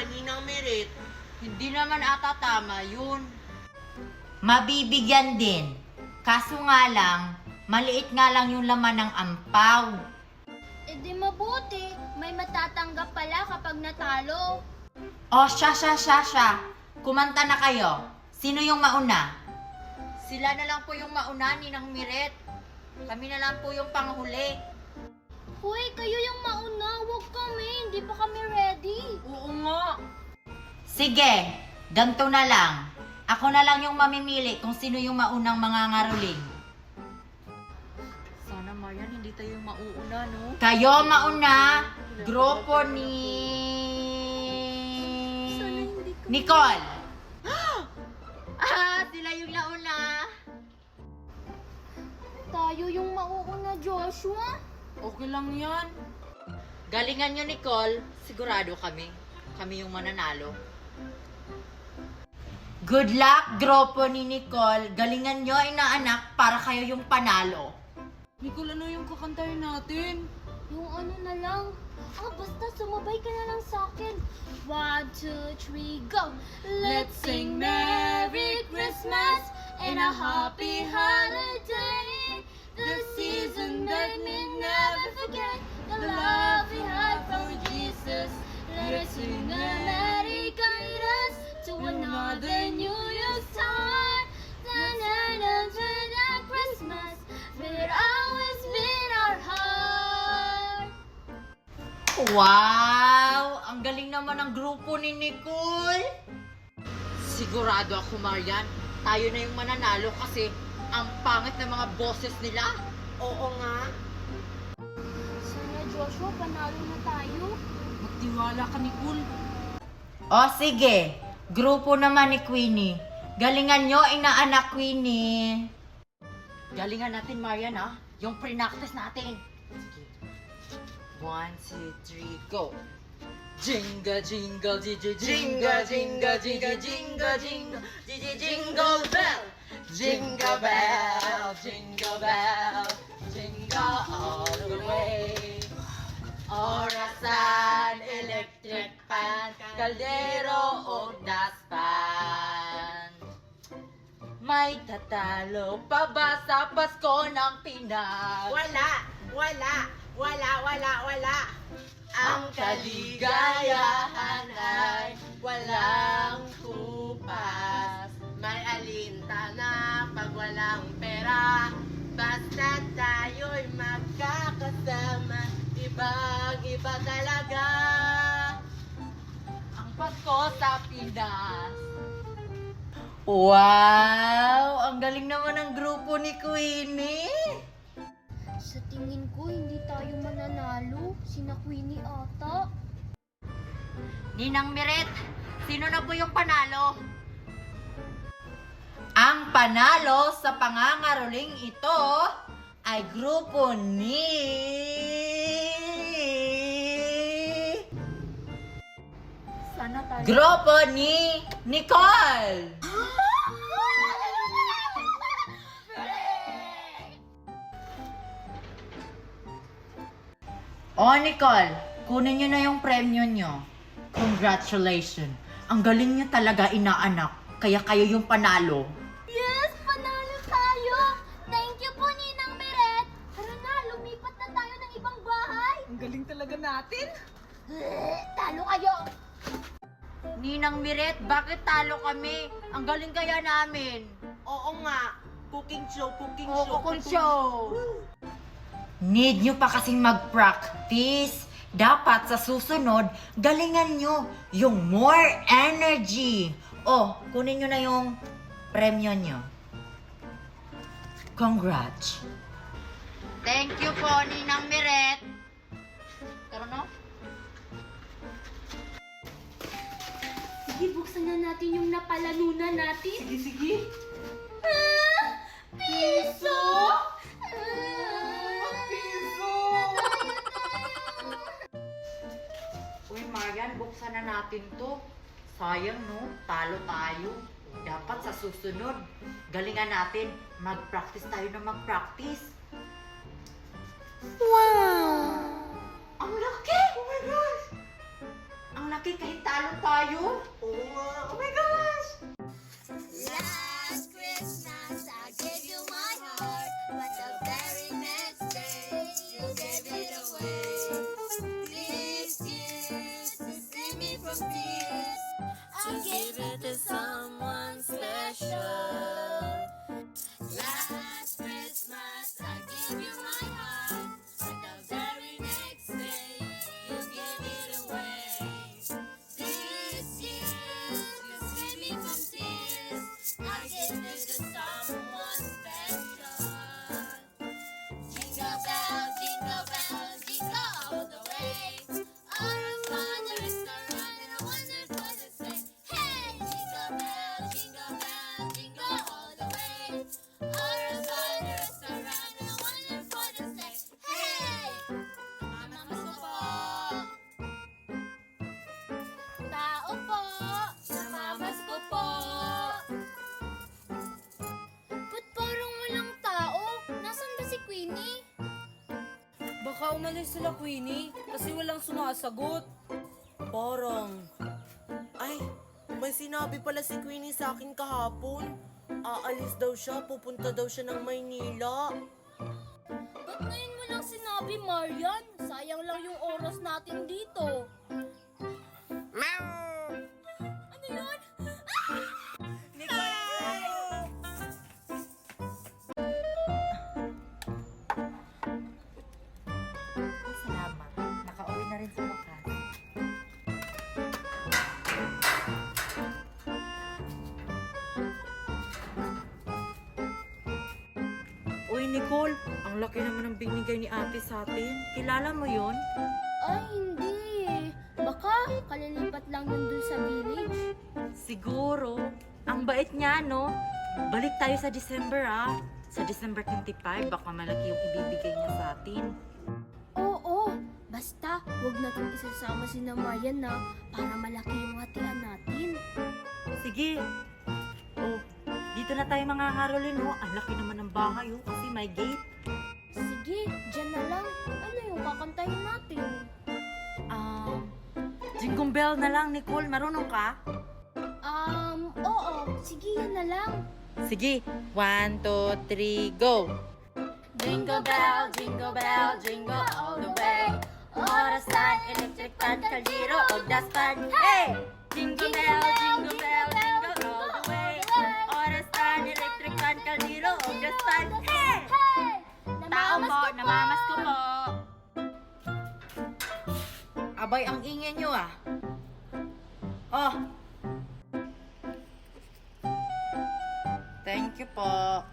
Ninang Merit. Hindi naman ata tama yun. Mabibigyan din. Kaso nga lang, maliit nga lang yung laman ng ampaw. E di mabuti, may matatanggap pala kapag natalo. O, siya. Kumanta na kayo. Sino yung mauna? Sila na lang po yung mauna, Ninang Miret. Kami na lang po yung panghuli. Hoy, kayo yung mauna, huwag kami, hindi pa kami ready. Oo nga. Sige, ganito na lang. Ako na lang yung mamimili kung sino yung maunang mangangaroling. Sana Marian, hindi tayo mauuna, no? Kayo mauna, grupo ni... Sana hindi ka... Nicole! Sila yung nauna. Tayo yung mauuna, Joshua. Okay lang yan. Galingan nyo, Nicole. Sigurado kami. Kami yung mananalo. Good luck, grupo ni Nicole. Galingan nyo, inaanak, para kayo yung panalo. Nicole, ano yung kakantahin natin? Yung ano na lang. Basta sumabay ka na lang sa akin. 1, 2, 3, go! Let's sing Merry Christmas and a Happy Holiday. The season that we never forget. The love we had for Jesus. Let us sing the Merry guide us to another New Year's time. Na Christmas will always be in our heart. Wow! Ang galing naman ng grupo ni Nicole. Sigurado ako, Marian. Tayo na yung mananalo kasi ang pangit ng mga boses nila. Oo nga. Sana Joshua, panalo na tayo. Magtiwala ka, Nicole. O sige, grupo naman ni Queenie. Galingan nyo, inaanak Queenie. Galingan natin, Marian, ha? Yung pre-practice natin. Sige. 1, 2, 3, go! Jingle, jingle, jingle, jingle, jingle, jingle, jingle, jingle, jingle, jingle bell! Jingle bell, jingle bell, jingle all the way. Orasan, electric pan, kaldero o daspan. May tatalo pa ba sa Pasko ng Pinas? Wala. Ang kaligayahan ay walang kupas. May alintana pag walang pera. Basta tayo'y magkakasama. Ibang-iba talaga ang Pasko sa Pinas. Wow! Ang galing naman ng grupo ni Queenie. Sa tingin ko, hindi tayo mananalo. Sina Queenie ata. Ninang Miret, sino na po yung panalo? Ang panalo sa pangangaroling ito ay grupo ni... Sana tayo. Grupo ni Nicole! O Nicole, kunin nyo na yung premyo nyo. Congratulations! Ang galing nyo talaga, inaanak. Kaya kayo yung panalo. Yes! Panalo tayo! Thank you po, Ninang Meret! Tara na, lumipat na tayo ng ibang bahay! Ang galing talaga natin. Talo kayo! Ninang Miret, bakit talo kami? Ang galing kaya namin. Oo nga. Cooking show. Need nyo pa kasing mag-practice. Dapat sa susunod, galingan nyo yung more energy. O, kunin nyo na yung premyo nyo. Congrats. Thank you po, Ninang Miret. Tara na. Sige, buksan na natin yung napalanunan natin. Sige. Piso! Uy, Marian, buksan na natin to. Sayang, no? Talo tayo. Dapat sa susunod, galingan natin. Mag-practice tayo na mag-practice. Wow! Ang laki! Oh my gosh! Ang nakikahintalo tayo. Oo nga. Oh my gosh! Last Christmas I gave you my heart, but the very next day you gave it away. This year to save me from tears, I gave it to someone special. Last Christmas I gave you my heart, but the very next day you gave it away. This year to save me from tears, I gave it to someone special. Jingle bells, jingle bells, jingle all the way. All the fun there is to run and a wonderful to say. Hey, jingle bells, jingle all the way. All the fun there is to run and a wonderful to say. Hey, mamamas ko po. Tao po, namamas ko po. Ba't parang walang tao? Nasaan ba si Queenie? Baka umalis sila, Queenie, kasi walang sumasagot. Parang... Ay, may sinabi pala si Queenie sa akin kahapon. Aalis daw siya, pupunta daw siya ng Maynila. Ba't ngayon mo lang sinabi, Marian? Sayang lang yung oras natin dito. Ano yun? Salamat. Nakauwi na rin sa wakas. Uy, Nicole, ang laki naman ng binigay ni ate sa atin. Kilala mo yun? Ay, hindi. Baka kalilipat lang yun dun sa village. Siguro. Ang bait niya, no? Balik tayo sa December, ah. Sa December 25, baka malaki yung ibibigay niya sa atin. Oo, basta huwag natin isasama si na Marian na para malaki yung hatian natin. Sige. Oh, dito na tayo mangangarolin, no? Ang laki naman ng bahay, oh, kasi may gate. Sige, dyan na lang. Ano yung kakantahin natin? Jingle bell na lang, Nicole. Marunong ka? Oo, sige yan na lang. Sige. 1, 2, 3, go! Jingle bell, jingle all the way. Orasan, electric fan, kaldero, o daspan. Hey! Jingle bell, jingle all the way. Orasan, electric fan, kaldero, o daspan. Hey! Hey! Tao po, namamas ko po. Abay, ang ingay nyo ah. Oh. Thank you po.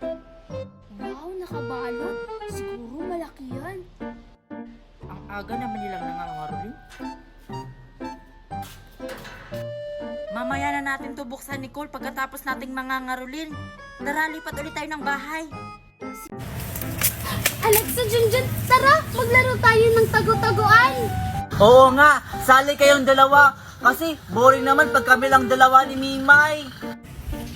Wow, nakabalot. Siguro malaki yan. Ang aga naman nilang nangangaroling. Mamaya na natin to buksan, Nicole, pagkatapos nating mangangarulin. Tara, lipat ulit tayo ng bahay. Alexa, Junjun, tara! Maglaro tayo ng tago-taguan! Oo nga, sali kayong dalawa. Kasi boring naman pag kami lang dalawa ni Mimay.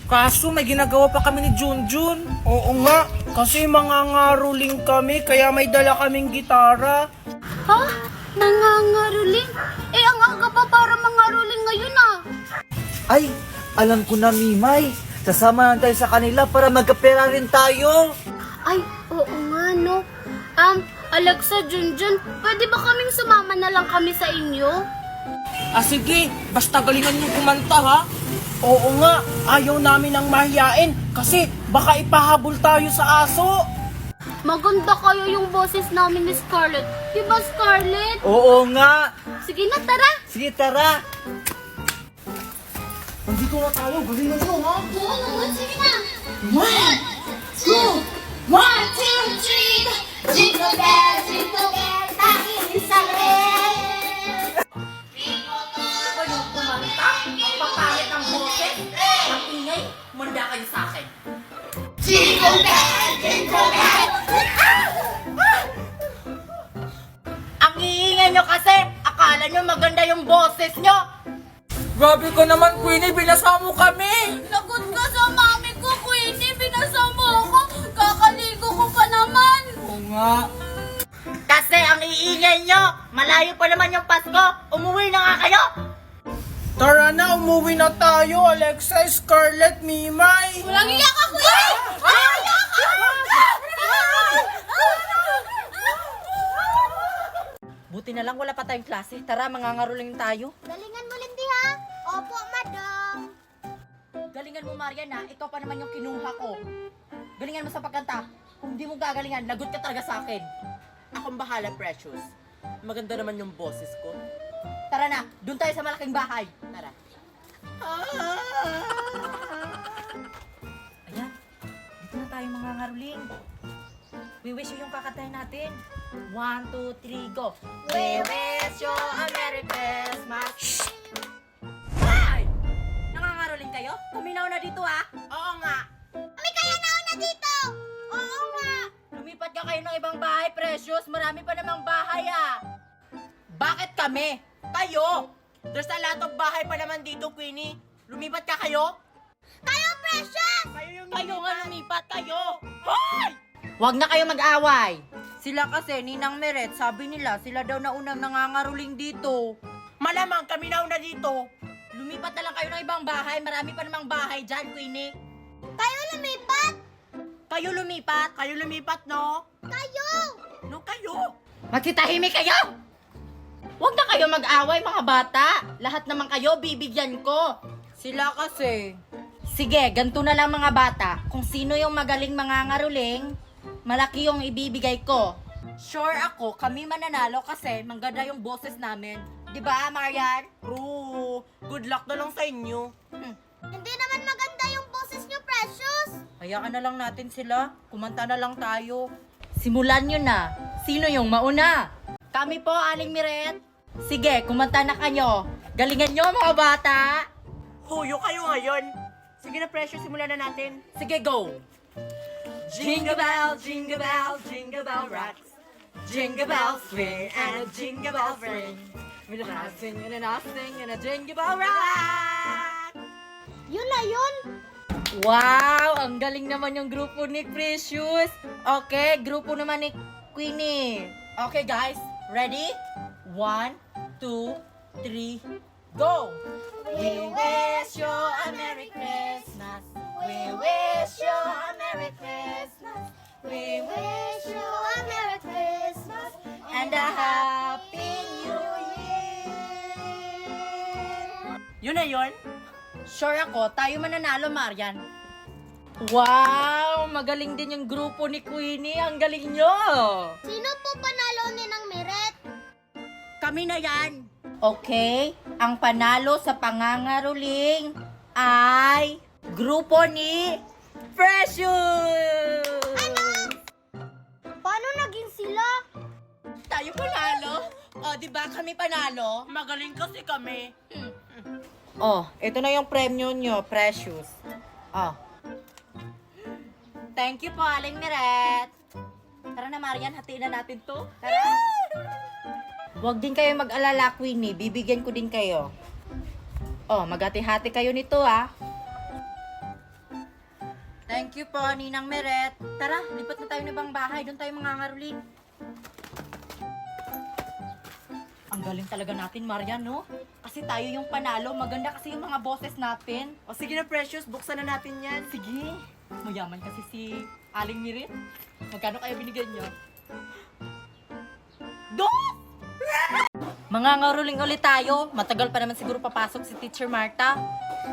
Kaso may ginagawa pa kami ni Junjun. Oo nga, kasi mangangaruling kami, kaya may dala kaming gitara. Ha? Nangangaruling? Eh, ang aga pa para mangaruling ngayon ah! Ay, alam ko na Mimay. Sasama lang tayo sa kanila para magkapera rin tayo. Ay, oo nga no. Alexa, Junjun, pwede ba kaming sumama na lang kami sa inyo? Ah sige, basta galingan niyo kumanta ha. Oo nga, ayaw namin ng mahiyain kasi baka ipahabol tayo sa aso. Maganda kayo yung boses namin ni Scarlett. Di ba, Scarlett? Oo nga. Sige na, tara! Sige, tara. Nandito na tayo, galingan nyo ha. Oo, sige na! 1, 2, 3, jingle bell, tanging sa red. Kayong kumanta? Ang papayat ng boses? Ang ingay? Manda kayo sa akin. Jingle bell, jingle bell. Ang iingay nyo kasi! Akala nyo maganda yung boses nyo! Grabe ka naman, Queenie, binasa mo kami. Lagot ka sa mami ko, Queenie. Binasa mo ako. Kakaligo ko pa naman. Oo nga. Kasi ang iingay nyo! Malayo pa naman yung Pasko! Umuwi na nga kayo! Sana umuwi na tayo, Alexa, Scarlett, Mimay. Walang iyak ako eh! Buti na lang wala pa tayong klase. Tara, mangangaroling tayo. Galingan mo, Lindy, ha? Opo, madam. Galingan mo, Marian, ha? Ikaw pa naman yung kinuha ko. Galingan mo sa pagkanta. Kung di mo gagalingan, lagot ka talaga sa akin. Akong bahala, Precious. Maganda naman yung boses ko. Tara na, doon tayo sa malaking bahay. Tara. Ayan, dito na tayo mangangaroling. We wish you yung kakantahin natin. 1, 2, 3, go! We wish you a Merry Christmas! Ay! Nangangaroling kayo? Tuminaw na dito, ha? Oo nga. Kami kaya nauna dito! Oo nga! Lumipat ka kayo ng ibang bahay, Precious. Marami pa namang bahay, ah. Bakit kami? Kayo! There's a lot of bahay pa naman dito, Queenie. Lumipat ka kayo? Kayo, Precious! Kayo nga lumipat, kayo! Huwag na kayo mag-away. Sila kasi, Ninang Meret, sabi nila, sila daw na unang nangangaroling dito. Malamang kami na una dito. Lumipat na lang kayo ng ibang bahay. Marami pa namang bahay dyan, Queenie. Kayo lumipat! Kayo lumipat. Kayo lumipat, no? Kayo! No, kayo! Magsitahimik kayo! Huwag na kayo mag-away, mga bata. Lahat naman kayo, bibigyan ko. Sila kasi. Sige, ganito na lang mga bata. Kung sino yung magaling mangangaroling, malaki yung ibibigay ko. Sure ako, kami mananalo kasi mangganda yung boses namin. Di ba, Marian? True. Good luck na lang sa inyo. Hindi naman maganda yung boses niyo, Precious! Hayaan na lang natin sila. Kumanta na lang tayo. Simulan nyo na. Sino yung mauna? Kami po, Aling Miret. Sige, kumanta na kayo. Galingan nyo, mga bata. Huyo kayo ngayon. Sige na, Precious, simulan na natin. Sige, go. Jingle bell, jingle bell, jingle bell rock. Jingle bells swing and a jingle bell ring. With a nice sing and a nice sing and a jingle bell rock. Yun na yun! Wow! Ang galing naman yung grupo ni Precious. Okay, grupo naman ni Queenie. Okay, guys. Ready? 1, 2, 3, go! We wish you a Merry Christmas. We wish you a Merry Christmas. We Wish you a Merry Christmas and a Happy New Year. Yun na yun. Sure ako, tayo mananalo, Marian. Wow! Magaling din yung grupo ni Queenie. Ang galing nyo! Sino po panalo ni ng Meret? Kami na yan. Okay, ang panalo sa pangangaroling ay grupo ni Precious! Paano naging sila? Tayo panalo? O, di ba kami panalo? Magaling kasi kami. Oh, ito na yung premyo nyo, Precious. Oh. Thank you po, Aling Miret. Tara na, Marian, hatiin na natin to. Tara. Huwag din kayo mag-alala, Queenie. Bibigyan ko din kayo. Oh, maghati-hati kayo nito, ah. Thank you po, Ninang Meret. Tara, lipat na tayo ng ibang bahay. Doon tayo mangangaroling. Ang galing talaga natin, Marian, no? Kasi tayo yung panalo. Maganda kasi yung mga boses natin. O sige na, Precious, buksan na natin yan. Sige. Mayaman kasi si Aling Miret. Magkano kaya binigyan nyo? Mangangaroling ulit tayo. Matagal pa naman siguro papasok si Teacher Marta.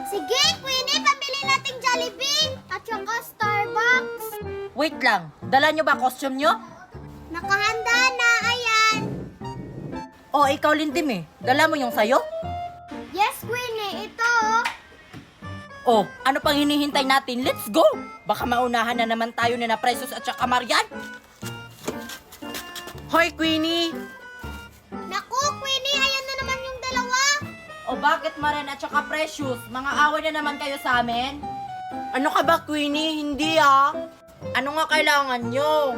Sige, Queenie, pabili nating Jollibee at saka Starbucks. Wait lang. Dala nyo ba costume nyo? Nakahanda na, ayan. O, ikaw Lindim eh. Dala mo yung sayo? Yes, Queenie, ito. O, ano pang hinihintay natin? Let's go! Baka maunahan na naman tayo ni na Precious at saka Marian. Hoy, Queenie! Naku, Queenie, ayan na naman yung dalawa. O bakit Marian at saka Precious? Mga away na naman kayo sa amin? Ano ka ba, Queenie? Hindi ah. Ano nga kailangan nyo?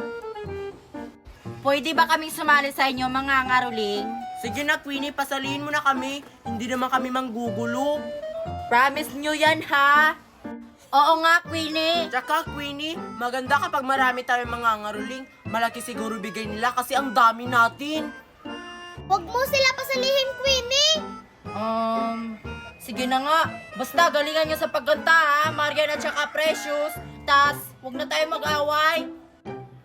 Pwede ba kaming sumali sa inyo mga ngaruling? Sige na, Queenie, pasalihin mo na kami. Hindi naman kami manggugulo. Promise nyo yan ha? Oo nga, Queenie. Tsaka, Queenie, maganda kapag marami tayong mga ngaruling. Malaki siguro bigay nila kasi ang dami natin. Huwag mo sila pasalihin, Queenie. Sige na nga. Basta galingan nyo sa pagkanta ha, Marian at saka Precious. Tas, huwag na tayo mag-away.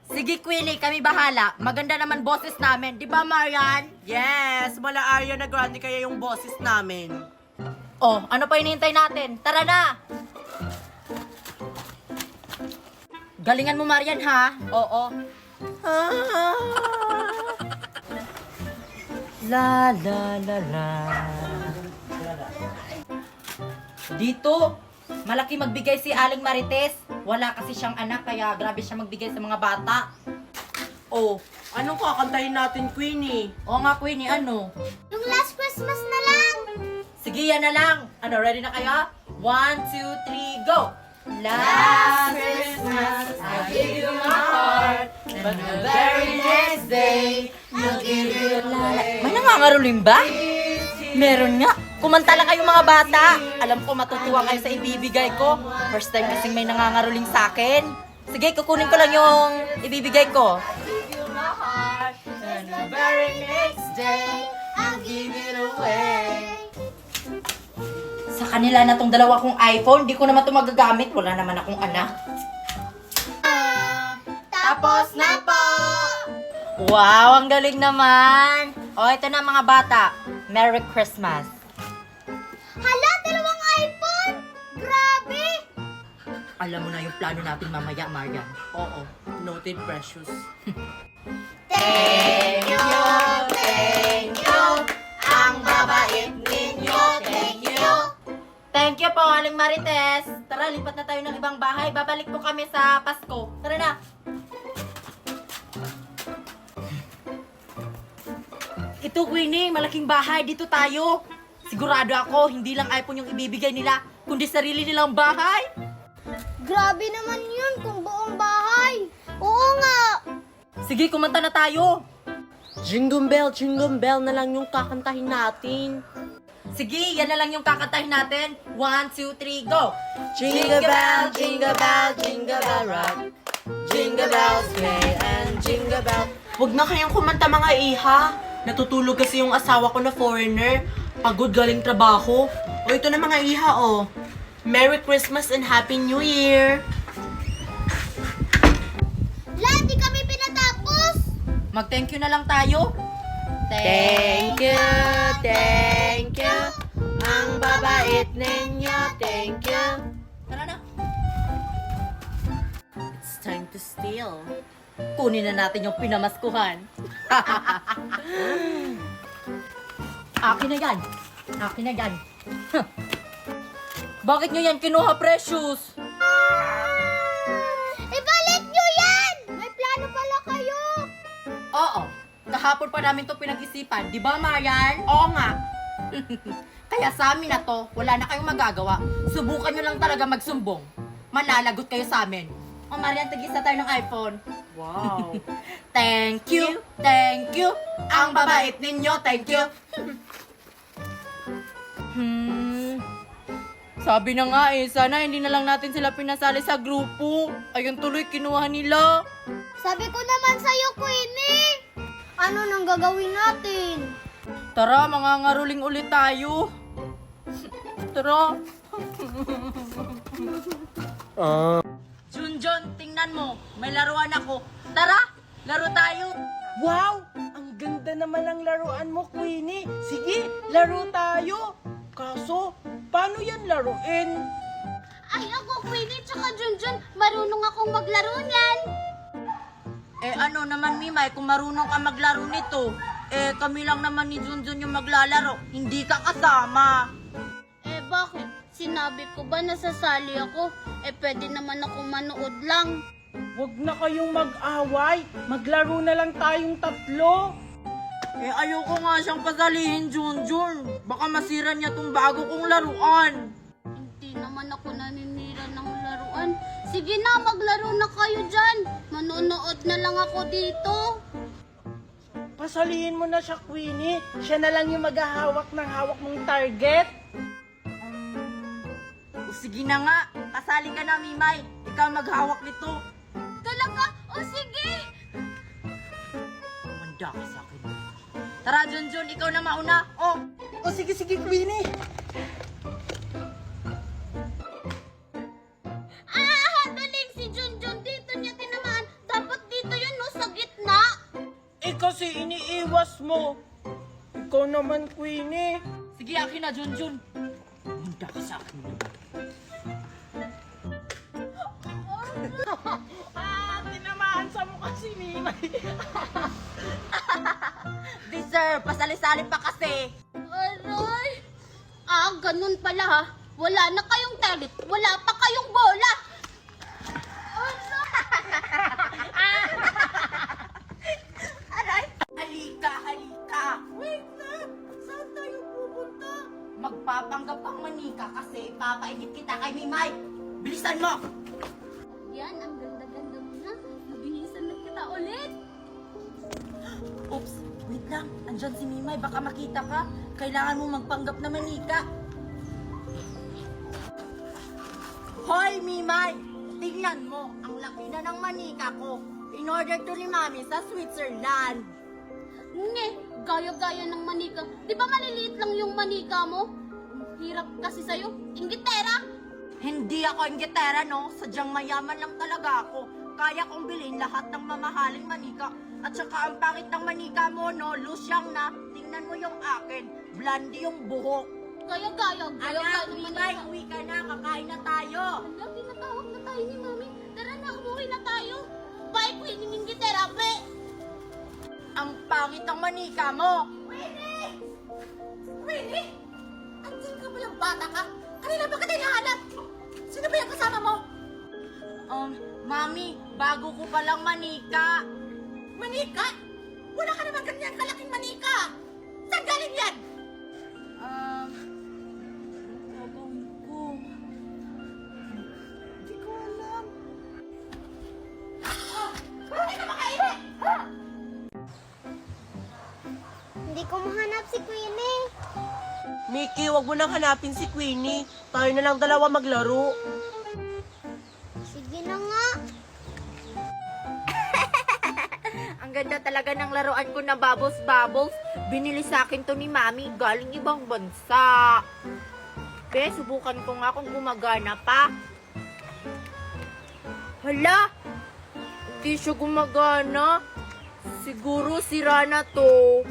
Sige, Queenie, kami bahala. Maganda naman boses namin. Di ba, Marian? Yes, mala Ariana Grande kaya yung boses namin. Oh, ano pa hinihintay natin? Tara na! Galingan mo, Marian, ha? Oo. La la la la. Dito, malaki magbigay si Aling Marites. Wala kasi siyang anak, kaya grabe siya magbigay sa mga bata. Oh, anong kakantahin natin, Queenie? Oo nga, Queenie, ano? Yung last Christmas na lang. Sige, yan na lang. Ano, ready na kayo? 1, 2, 3, go! Last Christmas, I gave you my heart, but the very next day, I'll give you life. May nangangaruling ba? Meron nga. Kumanta lang kayo mga bata. Alam ko matutuwa kayo sa ibibigay ko. First time kasing may nangangaruling sa akin. Sige, kukunin ko lang yung ibibigay ko. Give you my heart, and the very next day, I'll give it away. Sa kanila na tong dalawa kong iPhone, di ko naman ito magagamit. Wala naman akong anak. Tapos na po. Wow, ang galing naman. O, ito na mga bata. Merry Christmas. Hala, dalawang iPhone. Grabe. Alam mo na yung plano natin mamaya, Marian. Oo, noted Precious. Thank you, thank you. Ang babait ninyo, thank you. Thank you po, Aling Marites. Tara, lipat na tayo ng ibang bahay. Babalik po kami sa Pasko. Tara na. Ito, Queenie, malaking bahay. Dito tayo. Sigurado ako, hindi lang iPhone yung ibibigay nila, kundi sarili nilang bahay. Grabe naman yun kung buong bahay. Oo nga. Sige, kumanta na tayo. Jingle bell na lang yung kakantahin natin. Sige, yan na lang yung kakantahin natin. 1, 2, 3, go! Jingle bell, jingle bell, jingle bell rock. Jingle bells play and jingle bell. Huwag na kayong kumanta mga iha. Natutulog kasi yung asawa ko na foreigner. Pagod galing trabaho. O ito na mga iha oh. Merry Christmas and Happy New Year! Lahat di kami pinatapos. Mag-thank you na lang tayo. Thank you, thank you. Ang babait ninyo, thank you. Tara na. It's time to steal. Kunin na natin yung pinamaskuhan. Akin na yan. Akin na yan. Huh. Bakit nyo yan kinuha, Precious? Ibalik nyo yan. May plano pala kayo. Oo. Kahapon pa namin to pinag-isipan. Di ba, Marian? Oo nga. Kaya sa amin na to, wala na kayong magagawa. Subukan nyo lang talaga magsumbong. Manalagot kayo sa amin. O, Marian, tagisa tayo ng iPhone. Wow. Thank you, thank you. Ang babait ninyo, thank you. Sabi na nga sana hindi na lang natin sila pinasali sa grupo. Ayun tuloy, kinuha nila. Sabi ko naman sa'yo, Queenie. Ano nang gagawin natin? Tara, mangangaruling ulit tayo. Tara. Junjun, tingnan mo. May laruan ako. Tara, laro tayo. Wow! Ang ganda naman ng laruan mo, Queenie. Sige, laro tayo. Kaso, paano yan laruin? Ay, ako, Queenie, tsaka Junjun, marunong akong maglaro niyan. Ano naman, Mimay, kung marunong ka maglaro nito, kami lang naman ni Junjun yung maglalaro. Hindi ka kasama. Bakit? Sinabi ko ba nasasali ako? Pwede naman ako manood lang. Huwag na kayong mag-away. Maglaro na lang tayong tatlo. Ayoko nga siyang pasalihin, Junjun. Baka masira niya tong bago kong laruan. Hindi naman ako naninira ng laruan. Sige na, maglaro na kayo dyan. Manonood na lang ako dito. Pasalihin mo na siya, Queenie. Siya na lang yung maghahawak ng hawak mong target. Sige na nga, kasali ka na, Mimay. Ikaw maghawak nito. Talaga? O sige! Manda ka sa akin. Tara, Junjun, ikaw na mauna. O sige, Queenie. lakas mo. Ikaw naman, Queenie. Sige, akin na, Junjun. Munda ka sa akin. Tinamaan sa mukha si Mimay. Deserve, pasali-sali pa kasi. Aray! Ganun pala ha. Wala na kayong talent. Wala pa kayong bola. Halika, halika. Wait na, saan tayo pupunta? Magpapanggap ang manika kasi papainit kita kay Mimay. Bilisan mo! Yan, ang ganda-ganda mo na. Nabihisan na kita ulit. Oops, wait lang. Andyan si Mimay, baka makita ka. Kailangan mo magpanggap na manika. Hoy, Mimay! Tingnan mo, ang laki na ng manika ko. In order to ni Mami sa Switzerland. Nge, gaya-gaya ng manika. Di ba maliliit lang yung manika mo? Hirap kasi sa'yo. Inggitera! Hindi ako inggitera, no? Sadyang mayaman lang talaga ako. Kaya kong bilhin lahat ng mamahaling manika. At saka ang pangit ng manika mo, no? Lusyang na. Tingnan mo yung akin. Blondie yung buhok. Gaya-gaya. Gaya-gaya Anak, ng Mimay, manika. uwi ka na. Kakain na tayo. Hala, tinatawag na tayo ni Mami. Tara na, umuwi na tayo. Bye, Queen, inggitera, pre! Ang pangit ng manika mo. Winnie! Winnie! Andiyan ka palang bata ka? Kanina ba kita hinahanap? Sino ba yung kasama mo? Mami, bago ko palang manika. Manika? Wala ka naman ganyan kalaking manika. Saan galing yan? Gagawin ko. Hindi ko alam. Bakit ka makainit? Hindi ko mahanap si Queenie. Mickey, wag mo nang hanapin si Queenie. Tayo na lang dalawa maglaro. Sige na nga. Ang ganda talaga ng laruan ko na Bubbles Bubbles. Binili sa akin to ni Mami, galing ibang bansa. Be, subukan ko nga kung gumagana pa. Hala! Hindi siya gumagana. Siguro sira na to.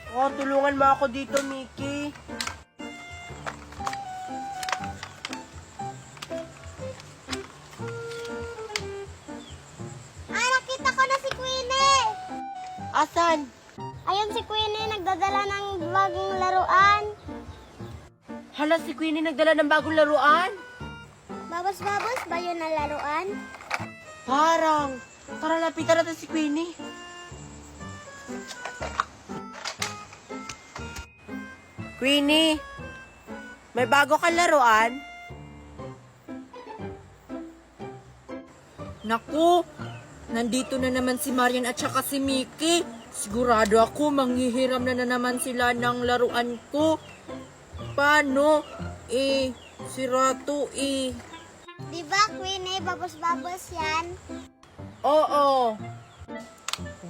Oh, tulungan mo ako dito, Mickey. Nakita ko na si Queenie. Asan? Ayun si Queenie, nagdadala ng bagong laruan. Hala, si Queenie nagdala ng bagong laruan? Babos-babos ba yun na laruan? Parang. Tara, lapitan natin si Queenie. Queenie, may bago kang laruan? Naku! Nandito na naman si Marian at saka si Mickey. Sigurado ako manghihiram na naman sila ng laruan ko. Paano? Sira to Di ba, Queenie, babos-babos yan? Oo.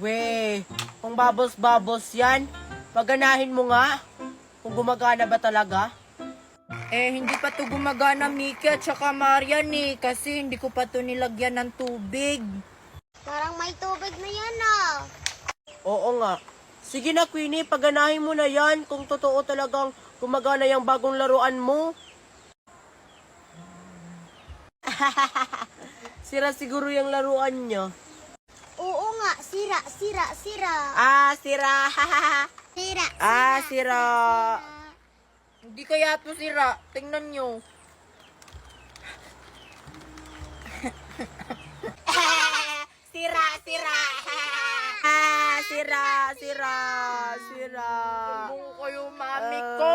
We, kung babos-babos yan, paganahin mo nga. Kung gumagana ba talaga? Hindi pa to gumagana, Mickey at saka Marian kasi hindi ko pa to nilagyan ng tubig. Parang may tubig na yan ah. Oo nga. Sige na, Queenie, paganahin mo na yan kung totoo talagang gumagana yung bagong laruan mo. Sira siguro yung laruan niyo. Oo nga, sira. Sira. Sira. Sira. Hindi kaya to sira. Tingnan nyo. Sira. Sira. Ano kayo, mami ko?